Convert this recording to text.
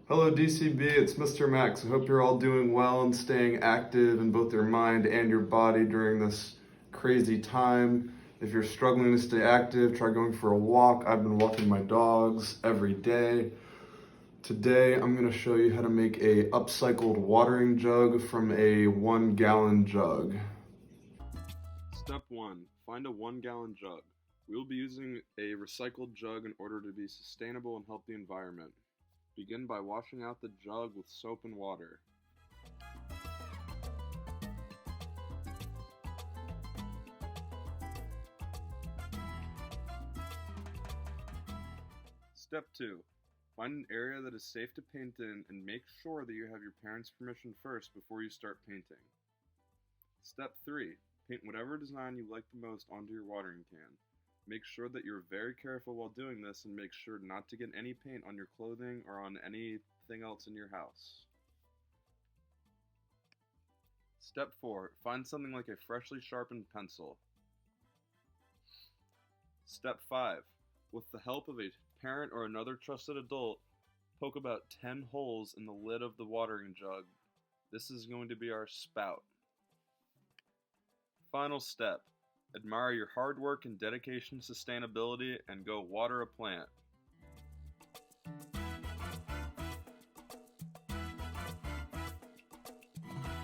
Hello DCB, it's Mr. Max. I hope you're all doing well and staying active in both your mind and your body during this crazy time. If you're struggling to stay active, try going for a walk. I've been walking my dogs every day. Today I'm going to show you how to make a upcycled watering jug from a 1 gallon jug. Step 1. Find a 1 gallon jug. We will be using a recycled jug in order to be sustainable and help the environment. Begin by washing out the jug with soap and water. Step 2. Find an area that is safe to paint in and make sure that you have your parents' permission first before you start painting. Step 3. Paint whatever design you like the most onto your watering can. Make sure that you're very careful while doing this and make sure not to get any paint on your clothing or on anything else in your house. Step 4. Find something like a freshly sharpened pencil. Step 5. With the help of a parent or another trusted adult, poke about 10 holes in the lid of the watering jug. This is going to be our spout. Final step. Admire your hard work and dedication to sustainability and go water a plant.